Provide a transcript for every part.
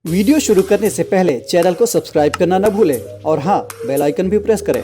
Video शुरू करने से पहले चैनल को सब्सक्राइब करना न भूलें और हाँ, बेल आइकन भी प्रेस करें।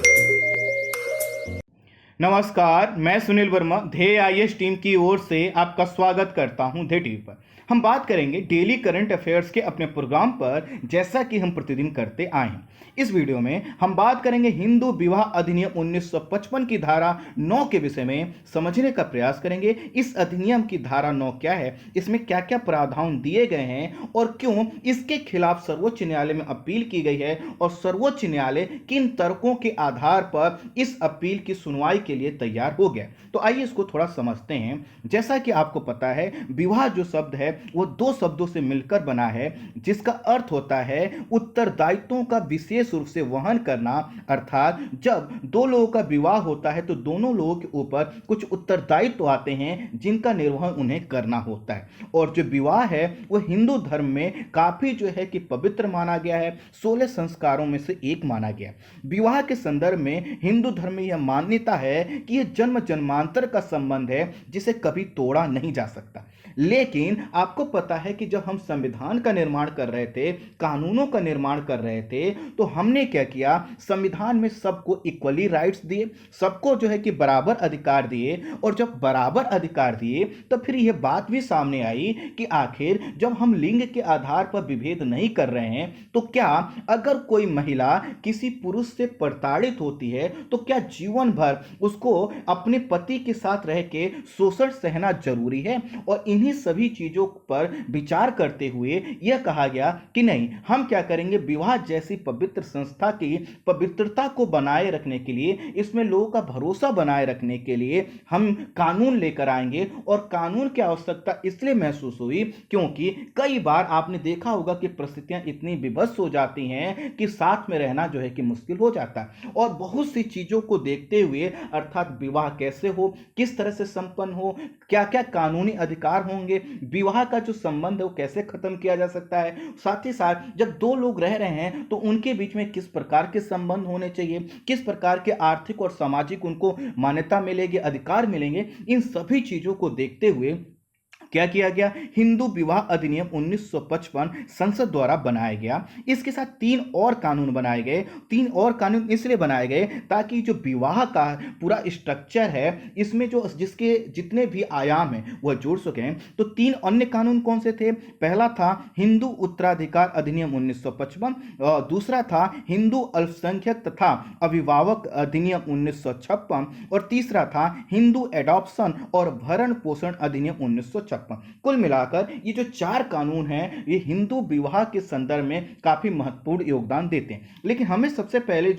नमस्कार, मैं सुनील वर्मा ध्येय आईएएस टीम की ओर से आपका स्वागत करता हूं ध्येय टीवी पर। हम बात करेंगे डेली करंट अफेयर्स के अपने प्रोग्राम पर, जैसा कि हम प्रतिदिन करते आए हैं। इस वीडियो में हम बात करेंगे हिंदू विवाह अधिनियम 1955 की धारा 9 के विषय में समझने का प्रयास करेंगे। इस अधिनियम की धारा 9 क्या है, इसमें क्या क्या प्रावधान दिए गए हैं और क्यों इसके खिलाफ सर्वोच्च न्यायालय में अपील की गई है और सर्वोच्च न्यायालय किन तर्कों के आधार पर इस अपील की सुनवाई के लिए तैयार हो गया। तो आइए इसको थोड़ा समझते हैं। जैसा कि आपको पता है, विवाह जो शब्द है वो दो शब्दों से मिलकर बना है, जिसका अर्थ होता है उत्तरदायित्वों का विशेष रूप से वहन करना। अर्थात जब दो लोगों का विवाह होता है तो दोनों लोगों के ऊपर कुछ उत्तरदायित्व आते हैं जिनका निर्वहन उन्हें करना होता है। और जो विवाह है वो हिंदू धर्म में काफी जो है कि पवित्र माना गया है, 16 संस्कारों में से एक माना गया। विवाह के संदर्भ में हिंदू धर्म में यह मान्यता है कि यह जन्म जन्मांतर का संबंध है जिसे कभी तोड़ा नहीं जा सकता। लेकिन आपको पता है कि जब हम संविधान का निर्माण कर रहे थे, कानूनों का निर्माण कर रहे थे, तो हमने क्या किया, संविधान में सबको इक्वली राइट्स दिए, सबको जो है कि बराबर अधिकार दिए। और जब बराबर अधिकार दिए तो फिर यह बात भी सामने आई कि आखिर जब हम लिंग के आधार पर विभेद नहीं कर रहे हैं, तो क्या अगर कोई महिला किसी पुरुष से प्रताड़ित होती है तो क्या जीवन भर उसको अपने पति के साथ रह के शोषण सहना जरूरी है? और इन्हीं सभी चीजों पर विचार करते हुए यह कहा गया कि नहीं, हम क्या करेंगे, विवाह जैसी पवित्र संस्था की पवित्रता को बनाए रखने के लिए, इसमें लोगों का भरोसा बनाए रखने के लिए हम कानून लेकर आएंगे। और कानून की आवश्यकता इसलिए महसूस हुई क्योंकि कई बार आपने देखा होगा कि परिस्थितियां इतनी विभत्स हो जाती हैं कि साथ में रहना जो है कि मुश्किल हो जाता है। और बहुत सी चीजों को देखते हुए, अर्थात विवाह कैसे हो, किस तरह से संपन्न हो, क्या क्या कानूनी अधिकार होंगे, विवाह का जो संबंध है वो कैसे खत्म किया जा सकता है, साथ ही साथ जब दो लोग रह रहे हैं तो उनके बीच में किस प्रकार के संबंध होने चाहिए, किस प्रकार के आर्थिक और सामाजिक उनको मान्यता मिलेगी, अधिकार मिलेंगे, इन सभी चीजों को देखते हुए क्या किया गया, हिंदू विवाह अधिनियम 1955 संसद द्वारा बनाया गया। इसके साथ तीन और कानून बनाए गए। तीन और कानून इसलिए बनाए गए ताकि जो विवाह का पूरा स्ट्रक्चर है, इसमें जो जिसके जितने भी आयाम हैं वह जोड़ सकें। तो तीन अन्य कानून कौन से थे? पहला था हिंदू उत्तराधिकार अधिनियम 1955, दूसरा था हिंदू अल्पसंख्यक तथा अभिभावक अधिनियम 1956 और तीसरा था हिंदू एडॉप्शन और भरण पोषण अधिनियम 1956। कुल मिलाकर ये जो चार कानून हैं, ये हिंदू विवाह के संदर्भ में काफी महत्वपूर्ण योगदान देते हैं। लेकिन हमें सबसे पहले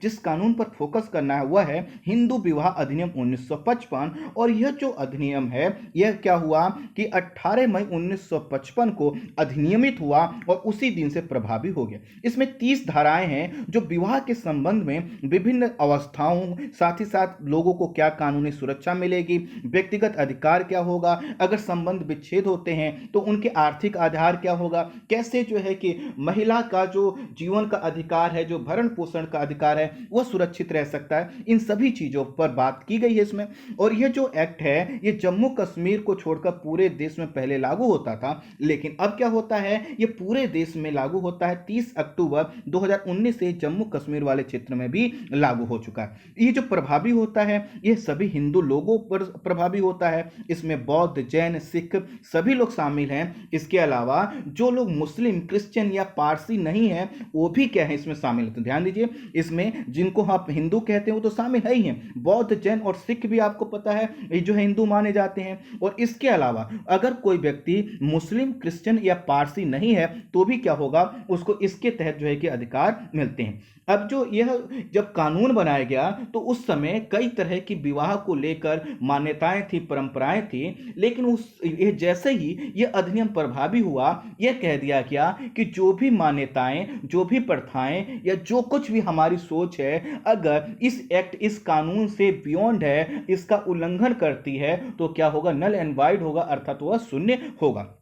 जिस कानून पर फोकस करना है वह है हिंदू विवाह अधिनियम 1955। और यह जो अधिनियम है, यह क्या हुआ कि 18 मई 1955 को अधिनियमित हुआ और उसी दिन से प्रभावी हो गया। इसमें 30 धाराएं हैं जो विवाह के संबंध में विभिन्न अवस्थाओं, साथ ही साथ लोगों को क्या कानूनी सुरक्षा मिलेगी, व्यक्तिगत अधिकार क्या होगा, अगर संबंध विच्छेद होते हैं तो उनके आर्थिक आधार क्या होगा, कैसे जो है कि महिला का जो जीवन का अधिकार है, जो भरण पोषण का अधिकार है, वह सुरक्षित रह सकता है। इन सभी चीजों पर बात की गई है इसमें। और यह जो एक्ट है, यह जम्मू कश्मीर को छोड़कर पूरे देश में पहले लागू होता था, लेकिन अब क्या होता है, यह पूरे देश में लागू होता है। 30 अक्टूबर 2019 से जम्मू कश्मीर वाले क्षेत्र में भी लागू हो चुका है। ये जो प्रभावी होता है, यह सभी हिंदू लोगों पर प्रभावी होता है। इसमें बौद्ध, जैन, सिख सभी लोग शामिल हैं। इसके अलावा जो लोग मुस्लिम, क्रिश्चियन या पारसी नहीं है वो भी क्या है इसमें शामिल है। तो ध्यान दीजिए, इसमें जिनको आप हिंदू कहते हैं वो तो शामिल है ही हैं। बौद्ध, जैन और सिख भी आपको पता है ये जो है हिंदू माने जाते हैं। और इसके अलावा अगर कोई व्यक्ति मुस्लिम, क्रिश्चियन या पारसी नहीं है तो भी क्या होगा, उसको इसके तहत जो है कि अधिकार मिलते हैं। अब जो यह जब कानून बनाया गया तो उस समय कई तरह की विवाह को लेकर मान्यताएं थी, परंपराएं थी, लेकिन ये जैसे ही यह अधिनियम प्रभावी हुआ, यह कह दिया गया कि जो भी मान्यताएं, जो भी प्रथाएं या जो कुछ भी हमारी सोच है, अगर इस एक्ट, इस कानून से बियॉन्ड है, इसका उल्लंघन करती है तो क्या होगा, नल एंड वाइड होगा, अर्थात वह शून्य होगा।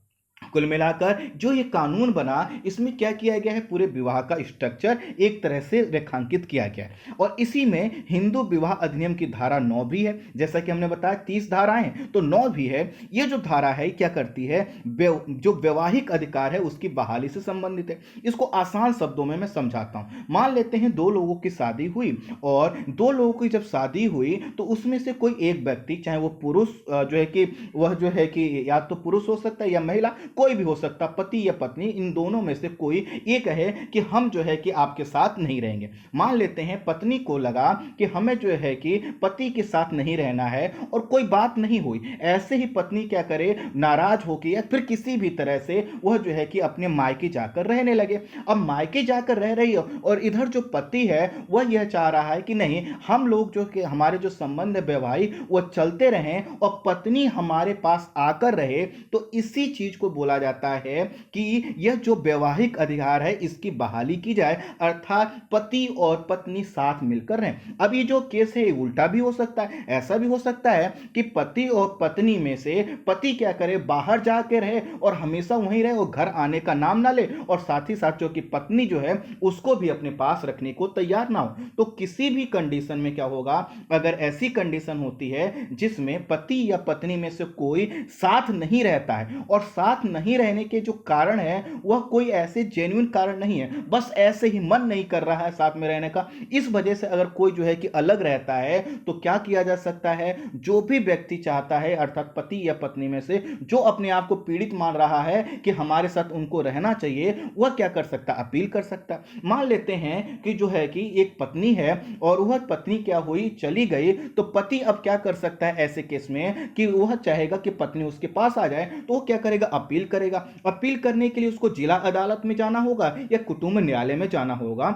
कुल मिलाकर जो ये कानून बना, इसमें क्या किया गया है, पूरे विवाह का स्ट्रक्चर एक तरह से रेखांकित किया गया है। और इसी में हिंदू विवाह अधिनियम की धारा 9 भी है। जैसा कि हमने बताया 30 धाराएं हैं, तो 9 भी है। ये जो धारा है क्या करती है, जो वैवाहिक अधिकार है उसकी बहाली से संबंधित है। इसको आसान शब्दों में मैं समझाता हूं। मान लेते हैं दो लोगों की शादी हुई, और दो लोगों की जब शादी हुई तो उसमें से कोई एक व्यक्ति, चाहे वो पुरुष जो है कि वह जो है कि या तो पुरुष हो सकता है या महिला, कोई भी हो सकता, पति या पत्नी, इन दोनों में से कोई एक है कि हम जो है कि आपके साथ नहीं रहेंगे। मान लेते हैं पत्नी को लगा कि हमें जो है कि पति के साथ नहीं रहना है, और कोई बात नहीं हुई। ऐसे ही पत्नी क्या करे, नाराज होकर या फिर किसी भी तरह से वह जो है कि अपने मायके जाकर रहने लगे। अब मायके जाकर रह रही हो, और इधर जो पति है वह यह चाह रहा है कि नहीं, हम लोग जो कि हमारे जो संबंध है वैवाहिक वह चलते रहें और पत्नी हमारे पास आकर रहे। तो इसी चीज को बोला जाता है कि यह जो वैवाहिक अधिकार है इसकी बहाली की जाए, अर्थात पति और पत्नी साथ मिलकर रहें। अब ये जो केस है ये उल्टा भी हो सकता है। ऐसा भी हो सकता है कि पति और पत्नी में से पति क्या करे, बाहर जाके रहे और हमेशा वहीं रहे और घर आने का नाम ना ले, और साथ ही साथ जो कि पत्नी जो है उसको भी अपने पास रखने को तैयार ना हो। तो किसी भी कंडीशन में क्या होगा, अगर ऐसी कंडीशन होती है जिसमें पति या पत्नी में से कोई साथ नहीं रहता है, और साथ नहीं रहने के जो कारण है वह कोई ऐसे जेन्युइन कारण नहीं है, बस ऐसे ही मन नहीं कर रहा है साथ में रहने का, इस वजह से अगर कोई जो है कि अलग रहता है, तो क्या किया जा सकता है, जो भी व्यक्ति चाहता है, अर्थात पति या पत्नी में से जो अपने आप को पीड़ित मान रहा है कि हमारे साथ उनको रहना चाहिए, वह क्या कर सकता, अपील कर सकता। मान लेते हैं कि जो है कि एक पत्नी है और वह पत्नी क्या हुई, चली गई, तो पति अब क्या कर सकता है ऐसे केस में कि वह चाहेगा कि पत्नी उसके पास आ जाए, तो वो क्या करेगा, अपील करेगा। अपील करने के लिए उसको जिला अदालत में जाना होगा या कुटुंब न्यायालय में जाना होगा,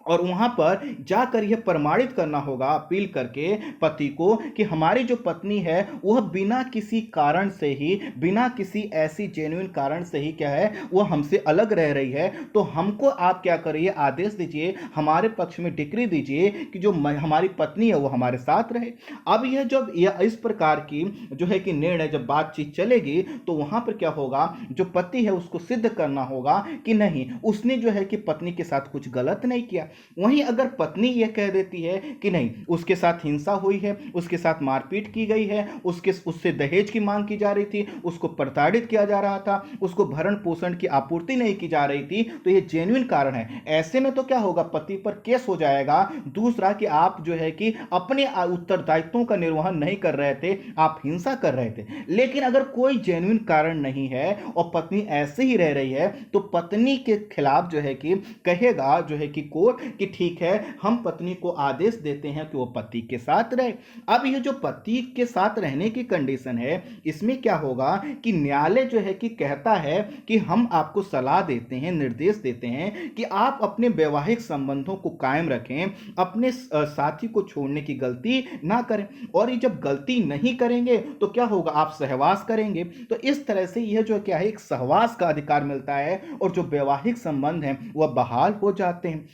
और वहां पर जाकर यह प्रमाणित करना होगा अपील करके पति को कि हमारी जो पत्नी है वह बिना किसी कारण से ही, बिना किसी ऐसी जेन्युइन कारण से ही क्या है, वह हमसे अलग रह रही है। तो हमको आप क्या करिए, आदेश दीजिए, हमारे पक्ष में डिक्री दीजिए कि जो हमारी पत्नी है वो हमारे साथ रहे। अब यह जब यह इस प्रकार की जो है कि निर्णय जब बातचीत चलेगी, तो वहां पर क्या होगा, जो पति है उसको सिद्ध करना होगा कि नहीं, उसने जो है कि पत्नी के साथ कुछ गलत नहीं किया। वहीं अगर पत्नी यह कह देती है कि नहीं, उसके साथ हिंसा हुई है, उसके साथ मारपीट की गई है, उससे दहेज की मांग की जा रही थी, उसको प्रताड़ित किया जा रहा था, उसको भरण पोषण की आपूर्ति नहीं की जा रही थी, तो यह जेन्युइन कारण है। ऐसे में तो क्या होगा, पति पर केस हो जाएगा। दूसरा कि आप जो है कि अपने उत्तरदायित्वों का निर्वहन नहीं कर रहे थे, आप हिंसा कर रहे थे। लेकिन अगर कोई जेन्युइन कारण नहीं है और पत्नी ऐसे ही रह रही है, तो पत्नी के खिलाफ जो है कि कहेगा जो है कि कोर्ट कि ठीक है, हम पत्नी को आदेश देते हैं कि वो पति के साथ रहे। अब ये जो पति के साथ रहने की कंडीशन है, इसमें क्या होगा कि न्यायालय जो है कि कहता है कि हम आपको सलाह देते हैं, निर्देश देते हैं कि आप अपने वैवाहिक संबंधों को कायम रखें, अपने साथी को छोड़ने की गलती ना करें। और ये जब गलती नहीं करेंगे तो क्या होगा, आप सहवास करेंगे। तो इस तरह से यह जो क्या है, एक सहवास का अधिकार मिलता है, और जो वैवाहिक संबंध हैं वह बहाल हो जाते हैं।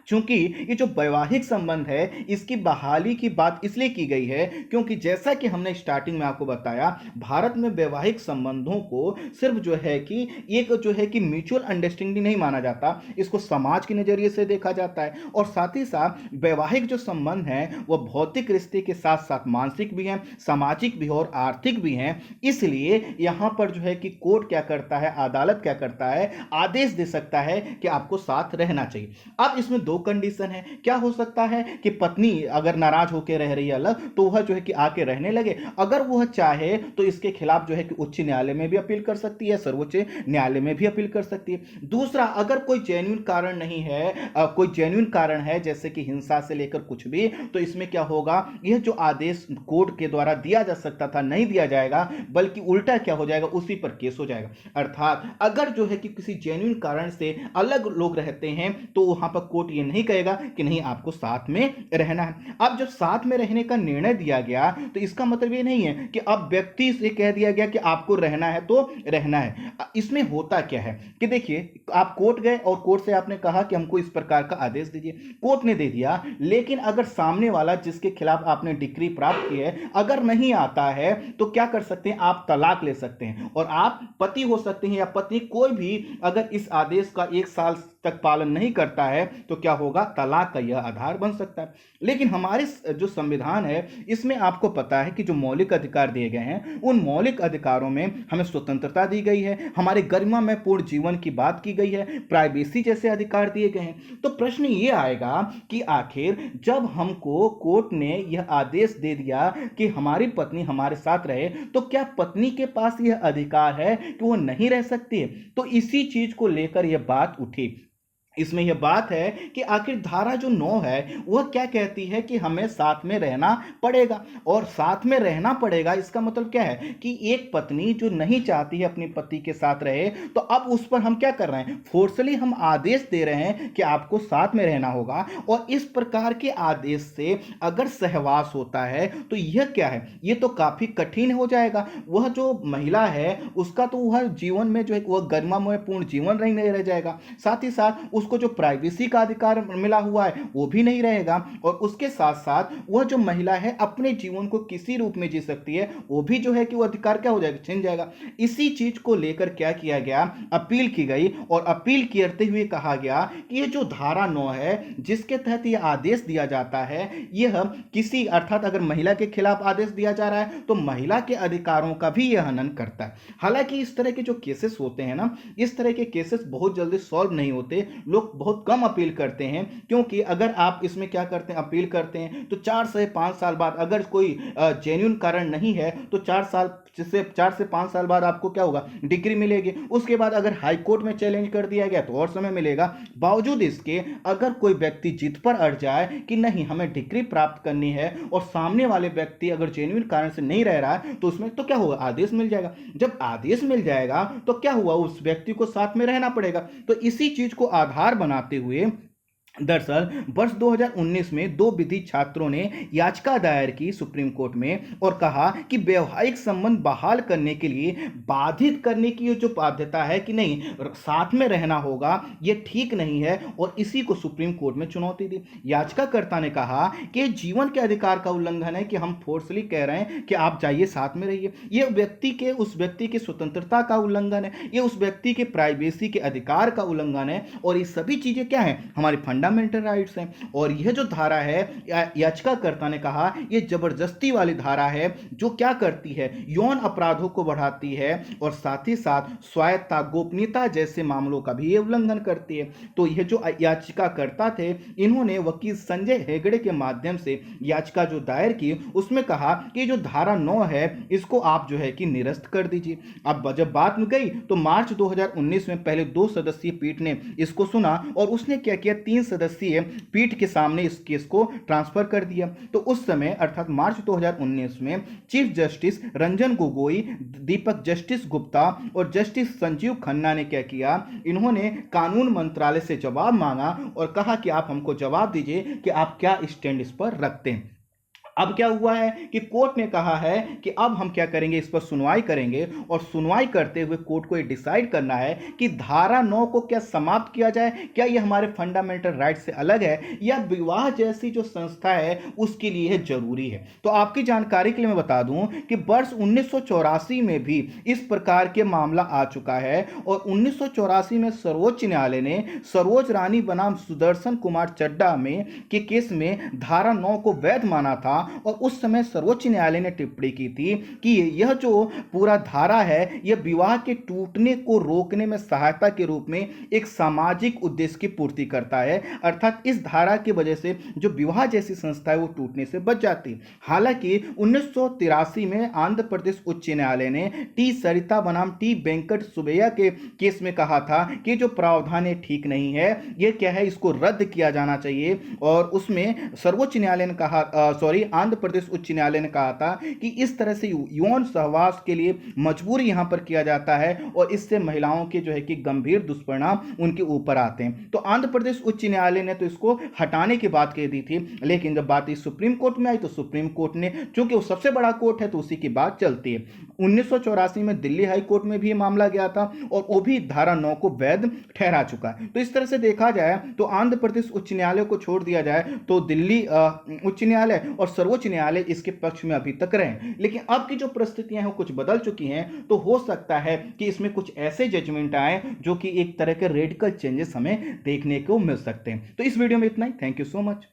चूंकि ये जो वैवाहिक संबंध है इसकी बहाली की बात इसलिए की गई है क्योंकि जैसा कि हमने स्टार्टिंग में आपको बताया, भारत में वैवाहिक संबंधों को सिर्फ जो है कि एक जो है कि म्यूचुअल अंडरस्टैंडिंग नहीं माना जाता, इसको समाज के नजरिए से देखा जाता है। और साथ ही साथ वैवाहिक जो संबंध हैं वह भौतिक रिश्ते के साथ साथ मानसिक भी हैं, सामाजिक भी और आर्थिक भी हैं। इसलिए यहां पर जो है कि कोर्ट क्या करता है, अदालत क्या करता है, आदेश दे सकता है कि आपको साथ रहना चाहिए। अब इसमें दो कंडीशन है। क्या हो सकता है कि पत्नी अगर नाराज होकर रह रही है अलग, तो वह जो है कि आके रहने लगे। अगर वह चाहे तो इसके खिलाफ जो है कि उच्च न्यायालय में भी अपील कर सकती है, सर्वोच्च न्यायालय में भी अपील कर सकती है। दूसरा, अगर कोई जेन्युइन कारण नहीं है, कोई जेन्युइन कारण है जैसे कि हिंसा से लेकर कुछ भी, तो इसमें क्या होगा, यह जो आदेश कोर्ट के द्वारा दिया जा सकता था नहीं दिया जाएगा, बल्कि उल्टा क्या हो जाएगा, उसी पर केस हो जाएगा। अर्थात अगर जो है कि किसी जेन्युइन कारण से अलग लोग रहते हैं तो वहां पर कोर्ट ये नहीं कहेगा कि नहीं आपको साथ में रहना है। अब जब साथ में रहने का निर्णय दिया गया तो इसका मतलब ये नहीं है कि अब व्यक्ति से कह दिया गया कि आपको रहना है तो रहना है। इसमें होता क्या है कि देखिए, आप कोर्ट गए और कोर्ट से आपने कहा कि हमको इस प्रकार का आदेश दीजिए, कोर्ट ने दे दिया, लेकिन अगर सामने वाला जिसके खिलाफ आपने डिग्री प्राप्त की है अगर नहीं आता है तो क्या कर सकते हैं, आप तलाक ले सकते हैं और आप पति हो सकते हैं या पत्नी, कोई भी अगर इस आदेश का 1 साल तक पालन नहीं करता है तो क्या होगा, तलाक का यह आधार बन सकता है। लेकिन हमारे जो संविधान है इसमें आपको पता है कि जो मौलिक अधिकार दिए गए हैं उन मौलिक अधिकारों में हमें स्वतंत्रता दी गई है, हमारे गरिमा में पूर्ण जीवन की बात की गई है, प्राइवेसी जैसे अधिकार दिए गए हैं। तो प्रश्न ये आएगा कि आखिर जब हमको कोर्ट ने यह आदेश दे दिया कि हमारी पत्नी हमारे साथ रहे तो क्या पत्नी के पास यह अधिकार है कि वो नहीं रह सकती है? तो इसी चीज को लेकर यह बात उठी। इसमें यह बात है कि आखिर धारा जो 9 है वह क्या कहती है कि हमें साथ में रहना पड़ेगा, और साथ में रहना पड़ेगा इसका मतलब क्या है कि एक पत्नी जो नहीं चाहती है अपने पति के साथ रहे तो अब उस पर हम क्या कर रहे हैं, फोर्सली हम आदेश दे रहे हैं कि आपको साथ में रहना होगा। और इस प्रकार के आदेश से अगर सहवास होता है तो यह क्या है, यह तो काफी कठिन हो जाएगा। वह जो महिला है उसका तो वह जीवन में जो है वह गरिमामय पूर्ण जीवन नहीं रह जाएगा, साथ ही साथ उसको जो प्राइवेसी का अधिकार मिला हुआ है वो भी नहीं रहेगा, और उसके साथ साथ वह जो महिला है अपने जीवन को किसी रूप में जी सकती है वो भी जो है कि वो अधिकार क्या हो जाएगा, छिन जाएगा। इसी चीज को लेकर क्या किया गया, अपील की गई, और अपील करते हुए कहा गया कि ये जो धारा 9 है जिसके तहत यह आदेश दिया जाता है यह किसी, अर्थात अगर महिला के खिलाफ आदेश दिया जा रहा है तो महिला के अधिकारों का भी यह हनन करता है। हालांकि इस तरह के जो केसेस होते हैं ना, इस तरह के केसेस बहुत जल्दी सॉल्व नहीं होते, लोग बहुत कम अपील करते हैं, क्योंकि अगर आप इसमें क्या करते हैं, अपील करते हैं तो 4 से 5 साल बाद अगर कोई जेन्युइन कारण नहीं है तो 4 से 5 साल बाद आपको क्या होगा, डिग्री मिलेगी। उसके बाद अगर हाई कोर्ट में चैलेंज कर दिया गया तो और समय मिलेगा। बावजूद इसके अगर कोई व्यक्ति जिद पर अड़ जाए कि नहीं हमें डिग्री प्राप्त करनी है और सामने वाले व्यक्ति अगर जेन्युइन कारण से नहीं रह रहा है तो उसमें तो क्या होगा, आदेश मिल जाएगा। जब आदेश मिल जाएगा तो क्या हुआ, उस व्यक्ति को साथ में रहना पड़ेगा। तो इसी चीज को आधार बनाते हुए दरअसल वर्ष 2019 में 2 विधि छात्रों ने याचिका दायर की सुप्रीम कोर्ट में और कहा कि वैवाहिक संबंध बहाल करने के लिए बाधित करने की ये जो बाध्यता है कि नहीं साथ में रहना होगा, ये ठीक नहीं है, और इसी को सुप्रीम कोर्ट में चुनौती दी। याचिकाकर्ता ने कहा कि जीवन के अधिकार का उल्लंघन है कि हम फोर्सली कह रहे हैं कि आप जाइए साथ में रहिए। ये उस व्यक्ति की स्वतंत्रता का उल्लंघन है, ये उस व्यक्ति के प्राइवेसी के अधिकार का उल्लंघन है, और ये सभी चीजें क्या है, हमारी फंडामेंटल राइट्स हैं। और यह जो धारा है, याचिकाकर्ता ने कहा यह जबरदस्ती वाली धारा है जो क्या करती है, यौन अपराधों को बढ़ाती है और साथ ही साथ स्वायत्तता, गोपनीयता जैसे मामलों का भी ये उल्लंघन करती है। तो यह जो याचिकाकर्ता थे इन्होंने वकील संजय हेगड़े के माध्यम से याचिका जो दायर की उसमें कहा कि जो धारा 9 है इसको आप जो है कि निरस्त कर दीजिए। अब जब बात में गई तो मार्च 2019 में पहले 2 सदस्यीय पीठ ने इसको सुना और उसने क्या किया, 3 सदस्यीय पीठ के सामने इस केस को ट्रांसफर कर दिया। तो उस समय अर्थात मार्च 2019 में चीफ जस्टिस रंजन गोगोई, दीपक जस्टिस गुप्ता और जस्टिस संजीव खन्ना ने क्या किया, इन्होंने कानून मंत्रालय से जवाब मांगा और कहा कि आप हमको जवाब दीजिए कि आप क्या स्टैंड इस पर रखते हैं। अब क्या हुआ है कि कोर्ट ने कहा है कि अब हम क्या करेंगे, इस पर सुनवाई करेंगे, और सुनवाई करते हुए कोर्ट को ये डिसाइड करना है कि धारा 9 को क्या समाप्त किया जाए, क्या ये हमारे फंडामेंटल राइट से अलग है या विवाह जैसी जो संस्था है उसके लिए है जरूरी है। तो आपकी जानकारी के लिए मैं बता दूं कि वर्ष 1984 में भी इस प्रकार के मामला आ चुका है, और 1984 में सर्वोच्च न्यायालय ने सरोज रानी बनाम सुदर्शन कुमार चड्डा में के केस में धारा 9 को वैध माना था, और उस समय सर्वोच्च न्यायालय ने टिप्पणी की थी कि यह जो पूरा धारा है यह विवाह के टूटने को रोकने में सहायता के रूप में एक सामाजिक उद्देश्य की पूर्ति करता है, अर्थात इस धारा की वजह से जो विवाह जैसी संस्था है वो टूटने से बच जाती। हालांकि 1983 में आंध्र प्रदेश उच्च न्यायालय ने टी सरिता बनाम टी वेंकट सुबैया के केस में कहा था कि जो प्रावधान है ठीक नहीं है, यह क्या है, इसको रद्द किया जाना चाहिए। और उसमें सर्वोच्च न्यायालय ने कहा आंध्र प्रदेश उच्च न्यायालय ने कहा था कि इस तरह से यौन सहवास के लिए मजबूर यहां पर किया जाता है और इससे महिलाओं के जो है कि गंभीर दुष्परिणाम उनके ऊपर आते हैं। तो आंध्र प्रदेश उच्च न्यायालय ने तो इसको हटाने की बात कह दी थी, लेकिन जब बात इस सुप्रीम कोर्ट में आई तो सुप्रीम कोर्ट ने, चूंकि वो सबसे बड़ा कोर्ट है तो उसी की बात चलती है। 1984 में दिल्ली हाई कोर्ट में भी ये मामला गया था और वो भी धारा 9 को वैध ठहरा चुका है। तो इस तरह से देखा जाए तो आंध्र प्रदेश उच्च न्यायालय को छोड़ दिया जाए तो दिल्ली उच्च न्यायालय और सर्वोच्च न्यायालय इसके पक्ष में अभी तक रहे, लेकिन अब की जो परिस्थितियां हैं वो कुछ बदल चुकी हैं। तो हो सकता है कि इसमें कुछ ऐसे जजमेंट आए जो कि एक तरह के रेडिकल चेंजेस हमें देखने को मिल सकते हैं। तो इस वीडियो में इतना ही। Thank you so much.